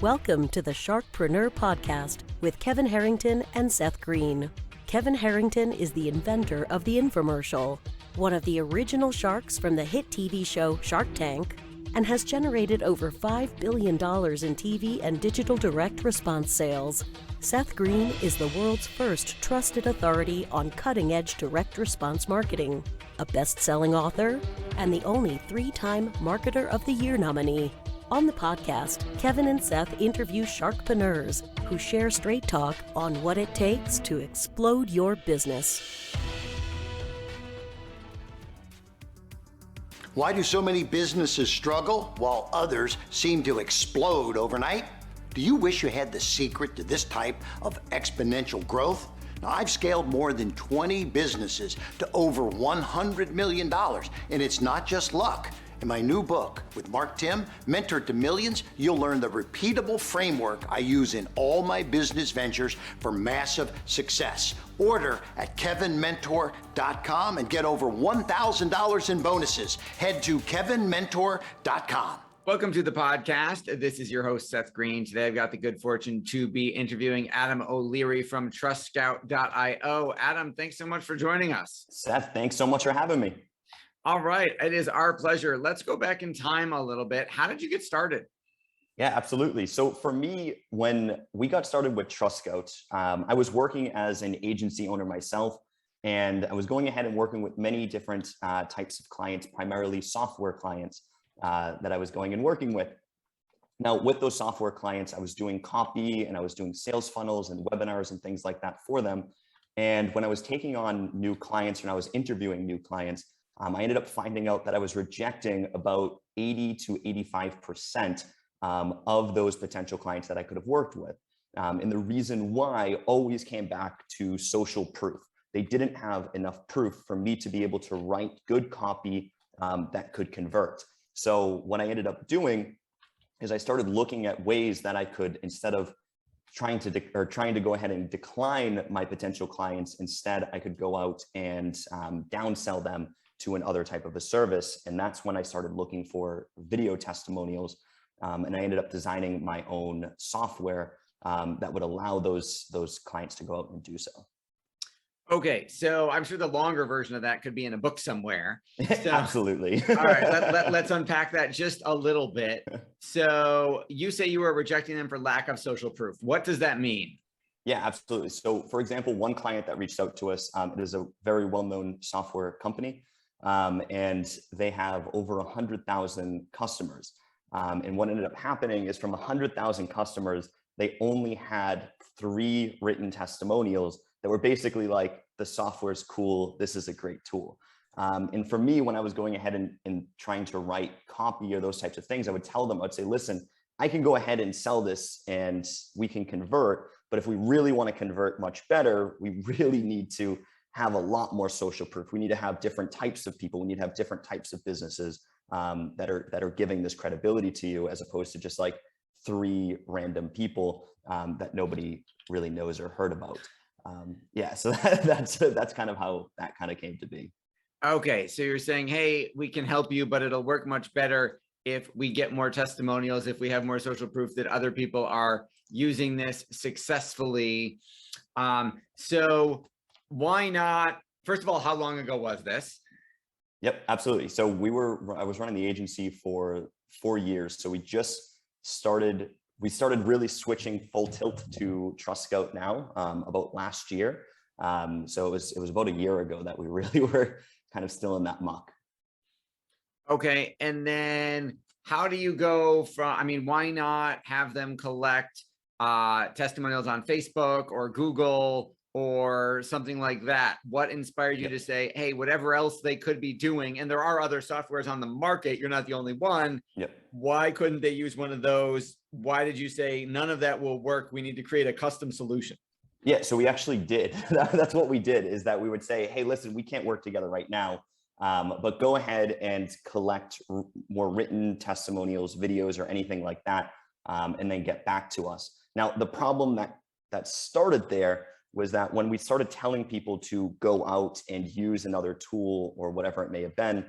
Welcome to the Sharkpreneur podcast with Kevin Harrington and Seth Greene. Kevin Harrington is the inventor of the infomercial, one of the original sharks from the hit TV show Shark Tank, and has generated over $5 billion in TV and digital direct response sales. Seth Greene is the world's first trusted authority on cutting-edge direct response marketing, a best-selling author, and the only 3-time Marketer of the Year nominee. On the podcast, Kevin and Seth interview Sharkpreneurs who share straight talk on what it takes to explode your business. Why do so many businesses struggle while others seem to explode overnight? Do you wish you had the secret to this type of exponential growth? Now, I've scaled more than 20 businesses to over $100 million, and it's not just luck. In my new book with Mark Tim, Mentor to Millions, you'll learn the repeatable framework I use in all my business ventures for massive success. Order at kevinmentor.com and get over $1,000 in bonuses. Head to kevinmentor.com. Welcome to the podcast. This is your host, Seth Greene. Today, I've got the good fortune to be interviewing Adam O'Leary from TrustScout.io. Adam, thanks so much for joining us. Seth, thanks so much for having me. All right. It is our pleasure. Let's go back in time a little bit. How did you get started? Yeah, absolutely. So for me, when we got started with TrustScout, I was working as an agency owner myself, and I was going ahead and working with many different types of clients, primarily software clients that I was going and working with. Now, with those software clients, I was doing copy and I was doing sales funnels and webinars and things like that for them. And when I was taking on new clients and I was interviewing new clients, I ended up finding out that I was rejecting about 80 to 85% of those potential clients that I could have worked with. And the reason why always came back to social proof. They didn't have enough proof for me to be able to write good copy that could convert. So what I ended up doing is I started looking at ways that I could, instead of trying to go ahead and decline my potential clients, instead I could go out and downsell them to another type of a service. And that's when I started looking for video testimonials. And I ended up designing my own software that would allow those clients to go out and do so. Okay, so I'm sure the longer version of that could be in a book somewhere. So, absolutely. All right, let's unpack that just a little bit. So you say you were rejecting them for lack of social proof. What does that mean? Yeah, absolutely. So for example, one client that reached out to us, it is a very well-known software company. And they have over 100,000 customers. And what ended up happening is from 100,000 customers, they only had 3 written testimonials that were basically like, the software's cool, this is a great tool. And for me, when I was going ahead and trying to write copy or those types of things, I would tell them, I'd say, listen, I can go ahead and sell this and we can convert. But if we really want to convert much better, we really need to have a lot more social proof. We need to have different types of people. We need to have different types of businesses that are giving this credibility to you, as opposed to just like 3 random people that nobody really knows or heard about. Yeah, so that's kind of how that kind of came to be. Okay, so you're saying, hey, we can help you, but it'll work much better if we get more testimonials, if we have more social proof that other people are using this successfully. So why not? First of all, how long ago was this? Yep, absolutely. So I was running the agency for 4 years. So we started really switching full tilt to TrustScout now about last year. So it was about a year ago that we really were kind of still in that muck. Okay. And then how do you go from, why not have them collect testimonials on Facebook or Google or something like that? What inspired you to say, hey, whatever else they could be doing, and there are other softwares on the market, you're not the only one. Yep. Why couldn't they use one of those? Why did you say none of that will work? We need to create a custom solution. Yeah, so we actually did. That's what we did, is that we would say, hey, listen, we can't work together right now, but go ahead and collect more written testimonials, videos, or anything like that, and then get back to us. Now, the problem that started there was that when we started telling people to go out and use another tool or whatever it may have been,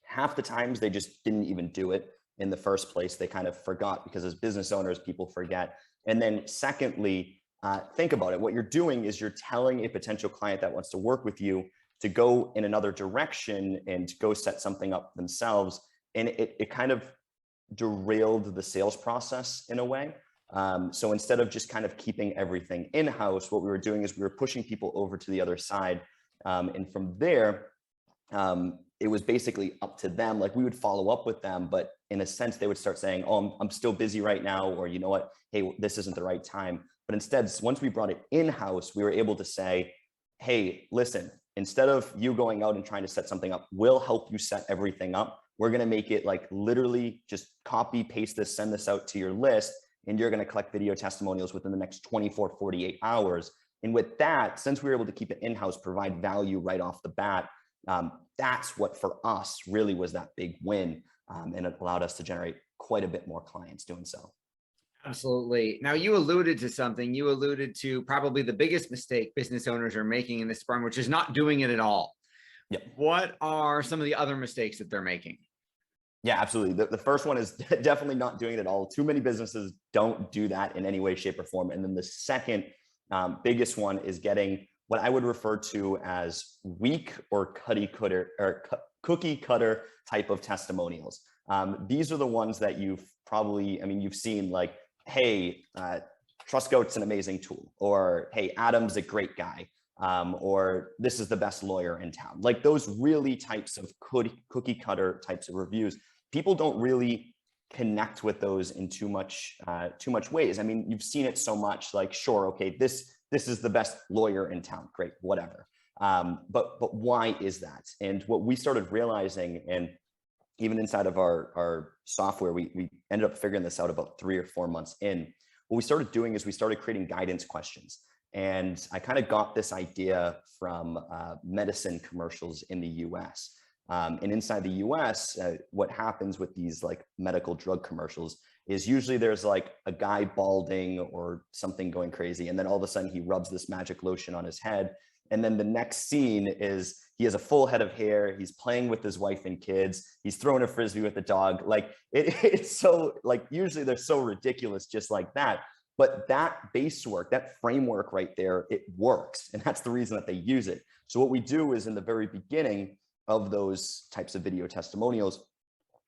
half the times they just didn't even do it. in the first place. They kind of forgot, because as business owners, people forget. And then secondly, think about it. What you're doing is you're telling a potential client that wants to work with you to go in another direction and go set something up themselves. And it kind of derailed the sales process in a way. So instead of just kind of keeping everything in-house, what we were doing is we were pushing people over to the other side. And from there, it was basically up to them. Like, we would follow up with them, but in a sense, they would start saying, oh, I'm still busy right now, or you know what, hey, this isn't the right time. But instead, once we brought it in-house, we were able to say, hey, listen, instead of you going out and trying to set something up, we'll help you set everything up. We're going to make it like literally just copy, paste this, send this out to your list, and you're going to collect video testimonials within the next 24, 48 hours. And with that, since we were able to keep it in-house, provide value right off the bat, that's what for us really was that big win. And it allowed us to generate quite a bit more clients doing so. Absolutely. Now, you alluded to something. You alluded to probably the biggest mistake business owners are making in this department, which is not doing it at all. Yep. What are some of the other mistakes that they're making? Yeah, absolutely. The first one is definitely not doing it at all. Too many businesses don't do that in any way, shape, or form. And then the second biggest one is getting what I would refer to as weak or cookie cutter type of testimonials. These are the ones that you've probably, you've seen, like, hey, TrustScout's an amazing tool, or hey, Adam's a great guy, or this is the best lawyer in town. Like, those really types of cookie cutter types of reviews. People don't really connect with those in too much ways. You've seen it so much, like, sure, okay, this is the best lawyer in town, great, whatever. But why is that? And what we started realizing, and even inside of our software, we ended up figuring this out about 3 or 4 months in. What we started doing is we started creating guidance questions. And I kind of got this idea from medicine commercials in the US. And inside the US, what happens with these like medical drug commercials is usually there's like a guy balding or something going crazy. And then all of a sudden he rubs this magic lotion on his head. And then the next scene is he has a full head of hair. He's playing with his wife and kids. He's throwing a Frisbee with the dog. Like it's so like, usually they're so ridiculous just like that. But that base work, that framework right there, it works. And that's the reason that they use it. So what we do is in the very beginning of those types of video testimonials,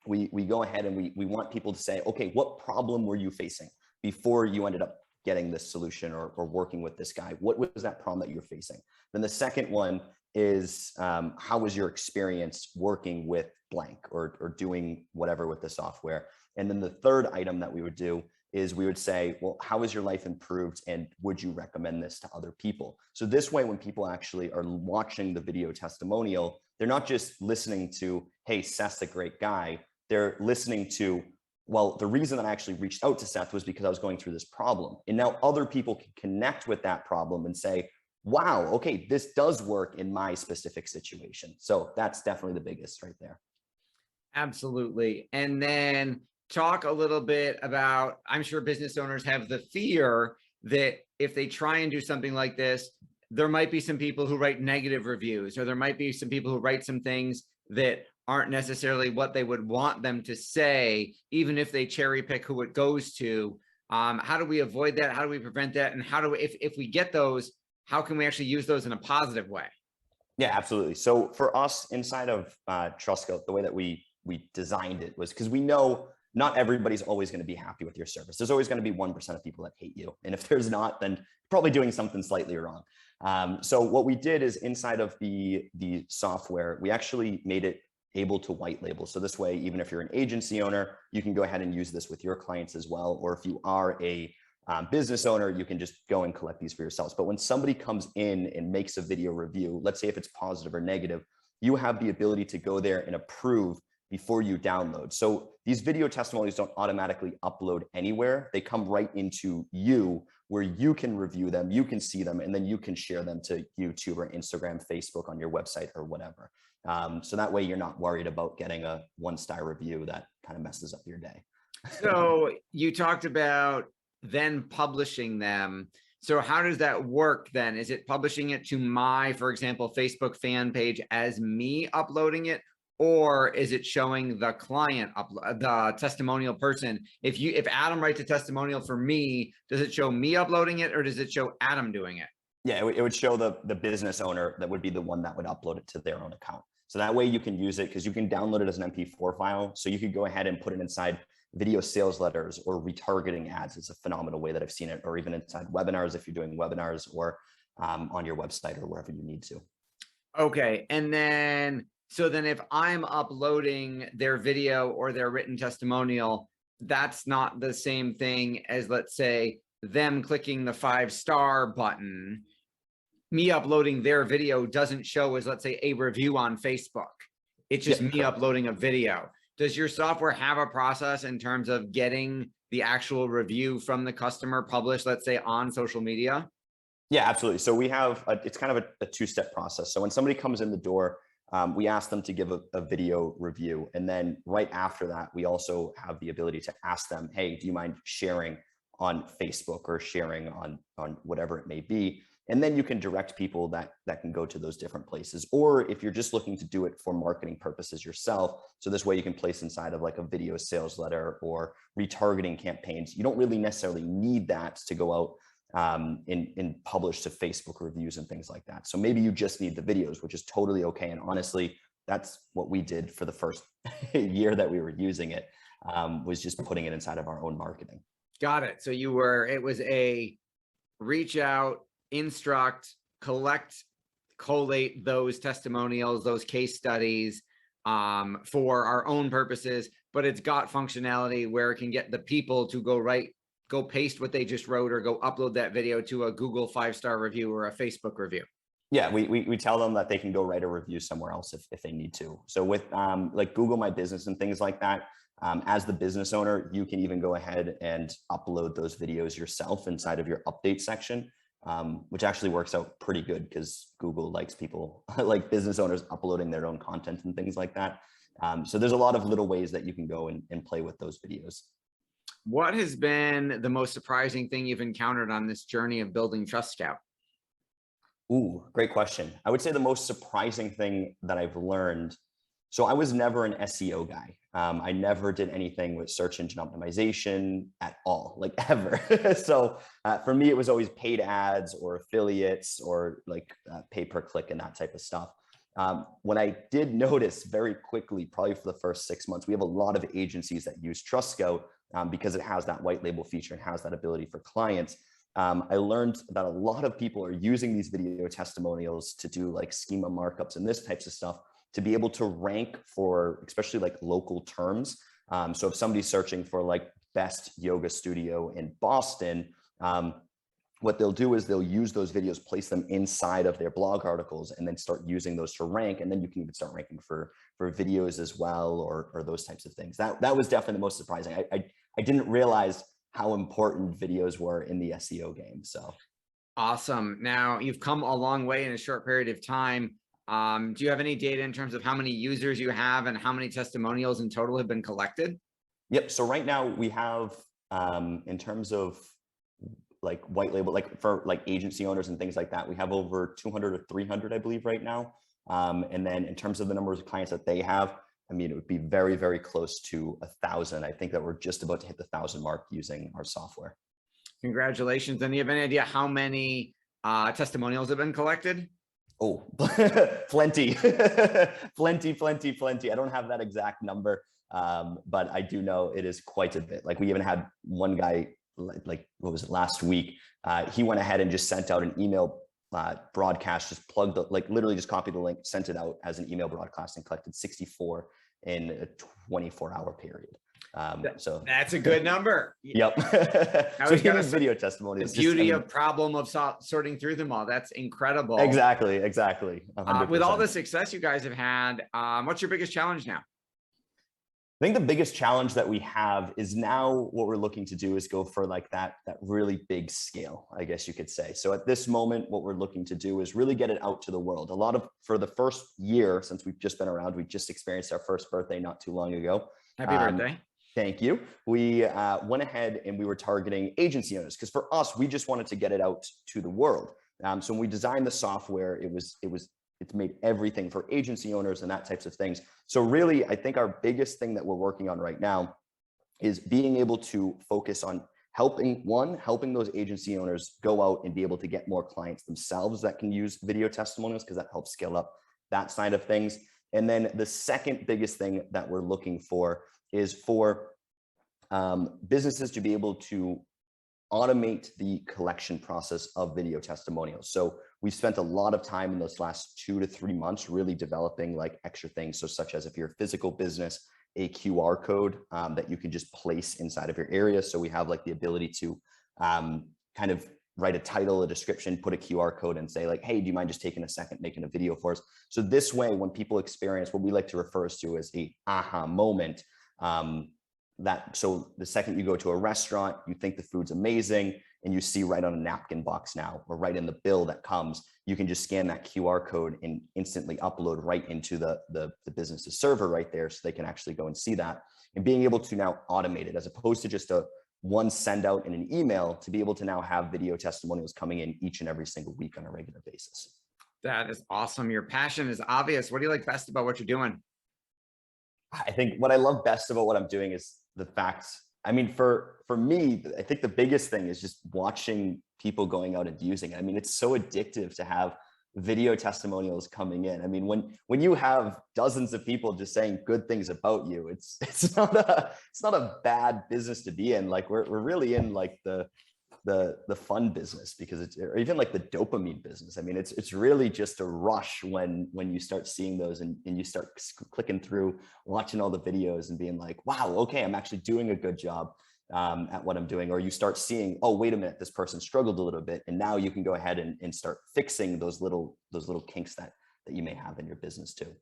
we go ahead and we want people to say, okay, what problem were you facing before you ended up getting this solution or working with this guy? What was that problem that you were facing? Then the second one is how was your experience working with blank or doing whatever with the software? And then the third item that we would do is we would say, well, how has your life improved and would you recommend this to other people? So this way, when people actually are watching the video testimonial, they're not just listening to, hey, Seth's a great guy. They're listening to, well, the reason that I actually reached out to Seth was because I was going through this problem. And now other people can connect with that problem and say, wow, okay, this does work in my specific situation. So that's definitely the biggest right there. Absolutely. And then talk a little bit about, I'm sure business owners have the fear that if they try and do something like this, there might be some people who write negative reviews, or there might be some people who write some things that aren't necessarily what they would want them to say, even if they cherry pick who it goes to. How do we avoid that? How do we prevent that? And how do we, if we get those, how can we actually use those in a positive way? Yeah, absolutely. So for us inside of TrustScout, the way that we designed it was because we know not everybody's always going to be happy with your service. There's always going to be 1% of people that hate you. And if there's not, then you're probably doing something slightly wrong. So what we did is inside of the software, we actually made it able to white label. So this way, even if you're an agency owner, you can go ahead and use this with your clients as well. Or if you are a business owner, you can just go and collect these for yourselves. But when somebody comes in and makes a video review, let's say if it's positive or negative, you have the ability to go there and approve before you download. So these video testimonials don't automatically upload anywhere. They come right into you where you can review them, you can see them, and then you can share them to YouTube or Instagram, Facebook, on your website or whatever. So that way you're not worried about getting a 1-star review that kind of messes up your day. So you talked about then publishing them. So how does that work then? Is it publishing it to my, for example, Facebook fan page as me uploading it? or is it showing the client the testimonial person? If Adam writes a testimonial for me, does it show me uploading it, or does it show Adam doing it? Yeah, it would show the business owner that would be the one that would upload it to their own account. So that way you can use it because you can download it as an MP4 file. So you could go ahead and put it inside video sales letters or retargeting ads. Is a phenomenal way that I've seen it, or even inside webinars if you're doing webinars, or on your website or wherever you need to. Okay. And then, so then if I'm uploading their video or their written testimonial, that's not the same thing as, let's say, them clicking the 5-star button. Me uploading their video doesn't show as, let's say, a review on Facebook. It's just me uploading a video. Does your software have a process in terms of getting the actual review from the customer published, let's say, on social media? Yeah, absolutely. So we have, it's kind of a two-step process. So when somebody comes in the door, we ask them to give a video review. And then right after that, we also have the ability to ask them, hey, do you mind sharing on Facebook or sharing on whatever it may be? And then you can direct people that can go to those different places. Or if you're just looking to do it for marketing purposes yourself, so this way you can place inside of like a video sales letter or retargeting campaigns. You don't really necessarily need that to go out and publish to Facebook reviews and things like that. So maybe you just need the videos, which is totally okay. And honestly, that's what we did for the first year that we were using it, was just putting it inside of our own marketing. Got it. So it was a reach out, instruct, collect, collate those testimonials, those case studies for our own purposes, but it's got functionality where it can get the people to go paste what they just wrote or go upload that video to a Google 5-star review or a Facebook review. Yeah, we tell them that they can go write a review somewhere else if they need to. So with like Google My Business and things like that, as the business owner, you can even go ahead and upload those videos yourself inside of your update section, which actually works out pretty good because Google likes people like business owners uploading their own content and things like that. So there's a lot of little ways that you can go and play with those videos. What has been the most surprising thing you've encountered on this journey of building TrustScout? Ooh, great question. I would say the most surprising thing that I've learned. So I was never an SEO guy. I never did anything with search engine optimization at all, like ever. So for me, it was always paid ads or affiliates or like pay per click and that type of stuff. When I did notice very quickly, probably for the first 6 months, we have a lot of agencies that use TrustScout because it has that white label feature and has that ability for clients. I learned that a lot of people are using these video testimonials to do like schema markups and this types of stuff to be able to rank for especially like local terms. So if somebody's searching for like best yoga studio in Boston, what they'll do is they'll use those videos, place them inside of their blog articles, and then start using those to rank. And then you can even start ranking for videos as well, or those types of things. That was definitely the most surprising. I didn't realize how important videos were in the SEO game. So awesome. Now you've come a long way in a short period of time. Do you have any data in terms of how many users you have and how many testimonials in total have been collected? Yep. So right now we have, in terms of like white label, like for like agency owners and things like that, we have over 200 or 300, I believe right now. And then in terms of the numbers of clients that they have, I mean, it would be very, very close to 1,000. I think that we're just about to hit the 1,000 mark using our software. Congratulations. And do you have any idea how many testimonials have been collected? Oh, plenty, plenty. I don't have that exact number, but I do know it is quite a bit. Like we even had one guy, like what was it, last week? He went ahead and just sent out an email broadcast, just plugged the, like literally just copied the link, sent it out as an email broadcast and collected 64 in a 24-hour period. So that's a good number. Yep. So even video testimonials. The beauty of problem of sorting through them all. That's incredible. Exactly. With all the success you guys have had, what's your biggest challenge now? I think the biggest challenge that we have is now what we're looking to do is go for like that really big scale, I guess you could say. So at this moment, what we're looking to do is really get it out to the world. For the first year, since we've just been around, we just experienced our first birthday not too long ago. Happy birthday. Thank you. We went ahead and we were targeting agency owners because for us, we just wanted to get it out to the world. So when we designed the software, it was it's made everything for agency owners and that types of things. So really, I think our biggest thing that we're working on right now is being able to focus on helping those agency owners go out and be able to get more clients themselves that can use video testimonials, because that helps scale up that side of things. And then the second biggest thing that we're looking for is for businesses to be able to automate the collection process of video testimonials. So we've spent a lot of time in those last 2 to 3 months really developing like extra things. So such as if you're a physical business, a QR code that you can just place inside of your area. So we have like the ability to kind of write a title, a description, put a QR code and say like, hey, do you mind just taking a second, making a video for us? So this way, when people experience what we like to refer to as a aha moment, so the second you go to a restaurant, you think the food's amazing and you see right on a napkin box now, or right in the bill that comes, you can just scan that QR code and instantly upload right into the business's server right there, so they can actually go and see that. And being able to now automate it, as opposed to just a one send out in an email, to be able to now have video testimonials coming in each and every single week on a regular basis. That is awesome. Your passion is obvious. What do you like best about what you're doing? I think what I love best about what I'm doing is the fact, I mean, for me, I think the biggest thing is just watching people going out and using it. I mean, it's so addictive to have video testimonials coming in. I mean, when you have dozens of people just saying good things about you, it's not a bad business to be in. Like we're really in like the fun business, because it's, or even like the dopamine business. I mean, it's really just a rush when you start seeing those and you start clicking through, watching all the videos and being like, wow, okay, I'm actually doing a good job at what I'm doing. Or you start seeing, oh, wait a minute, this person struggled a little bit, and now you can go ahead and start fixing those little kinks that you may have in your business too.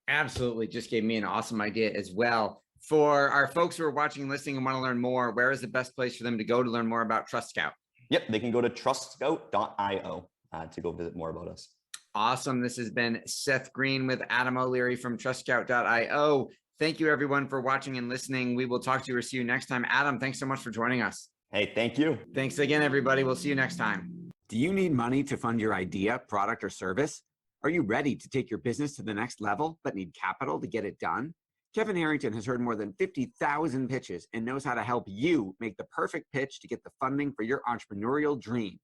Absolutely. Just gave me an awesome idea as well. For our folks who are watching and listening and want to learn more, where is the best place for them to go to learn more about TrustScout? Yep, they can go to TrustScout.io to go visit more about us. Awesome. This has been Seth Greene with Adam O'Leary from TrustScout.io. Thank you, everyone, for watching and listening. We will talk to you or see you next time. Adam, thanks so much for joining us. Hey, thank you. Thanks again, everybody. We'll see you next time. Do you need money to fund your idea, product, or service? Are you ready to take your business to the next level, but need capital to get it done? Kevin Harrington has heard more than 50,000 pitches and knows how to help you make the perfect pitch to get the funding for your entrepreneurial dream.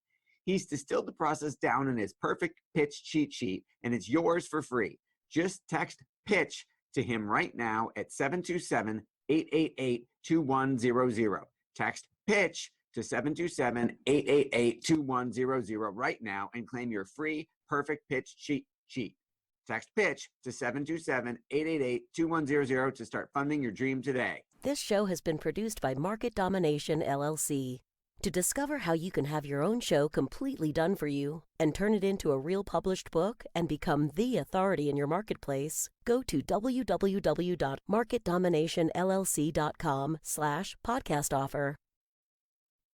He's distilled the process down in his perfect pitch cheat sheet, and it's yours for free. Just text PITCH to him right now at 727-888-2100. Text PITCH to 727-888-2100 right now and claim your free perfect pitch cheat sheet. Text PITCH to 727-888-2100 to start funding your dream today. This show has been produced by Market Domination, LLC. To discover how you can have your own show completely done for you and turn it into a real published book and become the authority in your marketplace, go to www.marketdominationllc.com/podcast offer.